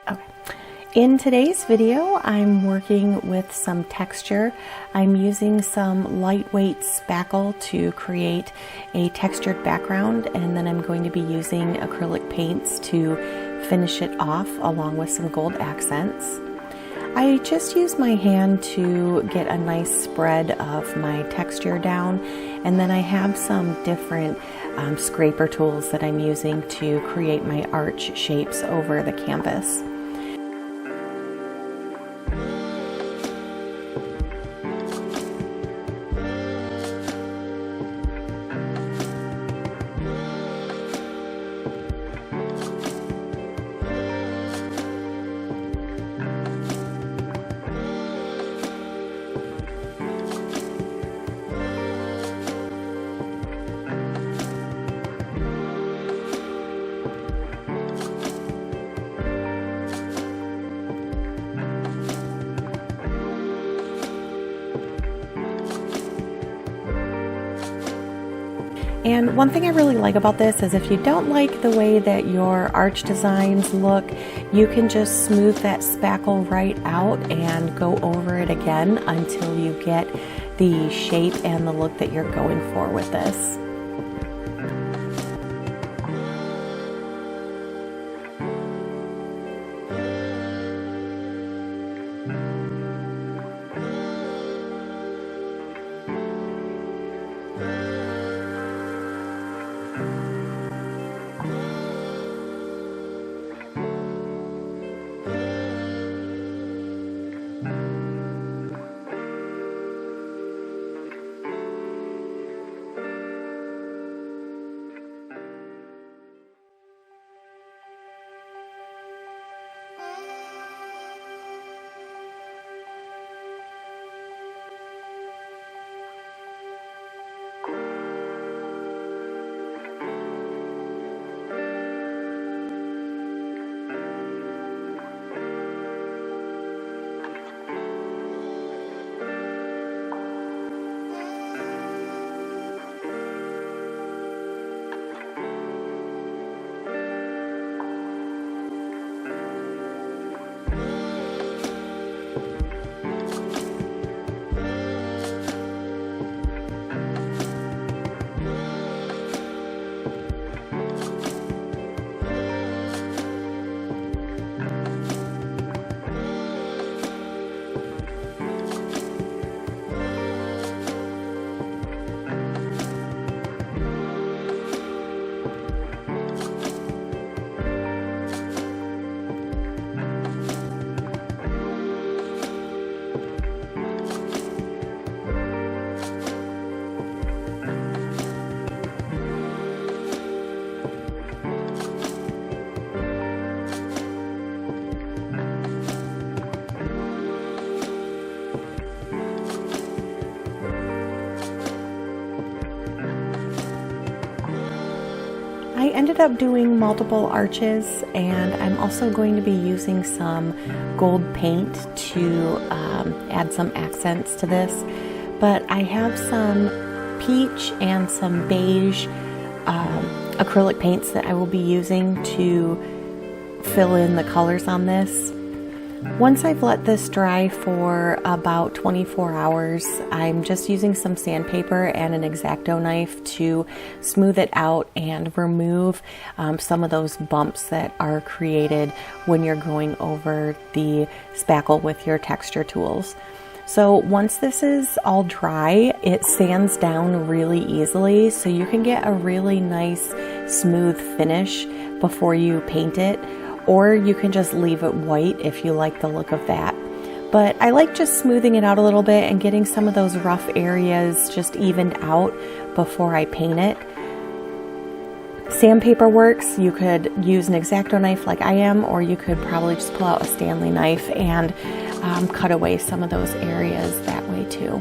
Okay. In today's video, I'm working with some texture. I'm using some lightweight spackle to create a textured background, and then I'm going to be using acrylic paints to finish it off along with some gold accents. I just use my hand to get a nice spread of my texture down, and then I have some different scraper tools that I'm using to create my arch shapes over the canvas. And one thing I really like about this is if you don't like the way that your arch designs look, you can just smooth that spackle right out and go over it again until you get the shape and the look that you're going for with this. I ended up doing multiple arches, and I'm also going to be using some gold paint to add some accents to this. But I have some peach and some beige acrylic paints that I will be using to fill in the colors on this. Once I've let this dry for about 24 hours, I'm just using some sandpaper and an X-Acto knife to smooth it out and remove some of those bumps that are created when you're going over the spackle with your texture tools. So once this is all dry, it sands down really easily, so you can get a really nice smooth finish before you paint it. Or you can just leave it white if you like the look of that. But I like just smoothing it out a little bit and getting some of those rough areas just evened out before I paint it. Sandpaper works. You could use an X-Acto knife like I am, or you could probably just pull out a Stanley knife and cut away some of those areas that way too.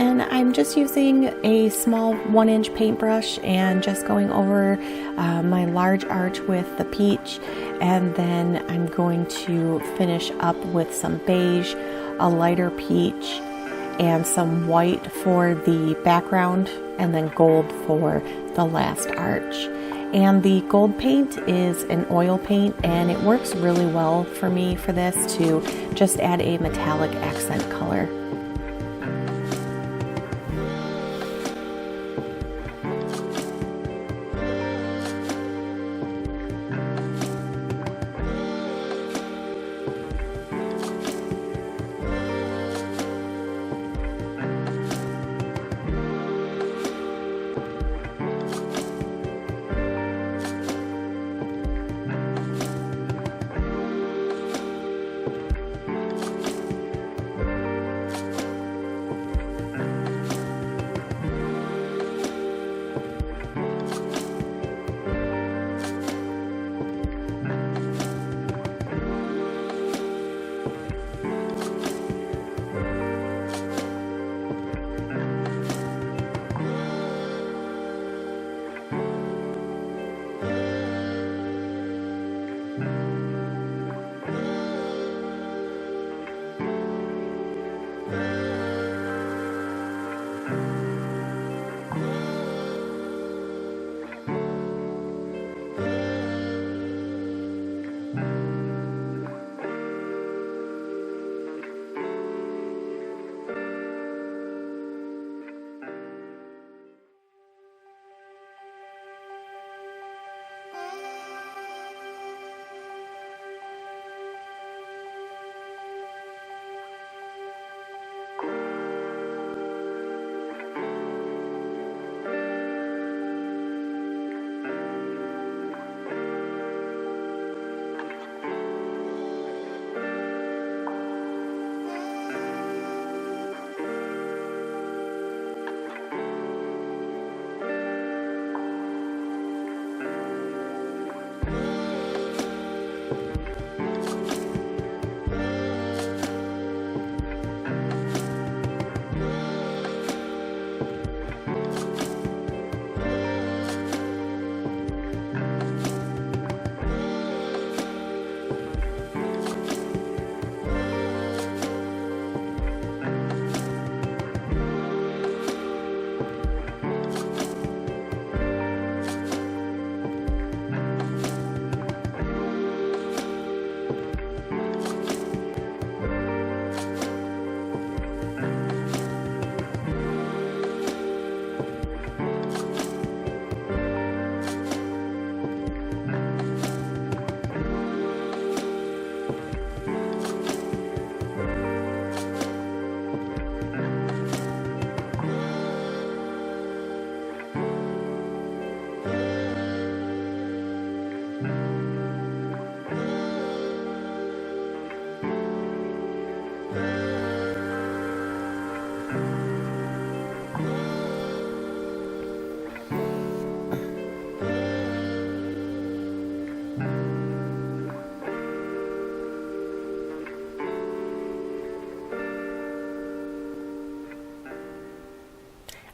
And I'm just using a small 1-inch paintbrush and just going over my large arch with the peach, and then I'm going to finish up with some beige, a lighter peach, and some white for the background, and then gold for the last arch. And the gold paint is an oil paint, and it works really well for me for this to just add a metallic accent color.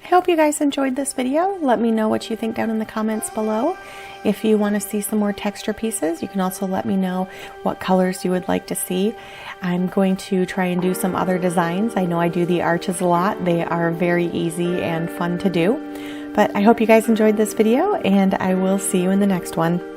I hope you guys enjoyed this video. Let me know what you think down in the comments below. If you want to see some more texture pieces, you can also let me know what colors you would like to see. I'm going to try and do some other designs. I know I do the arches a lot. They are very easy and fun to do. But I hope you guys enjoyed this video, and I will see you in the next one.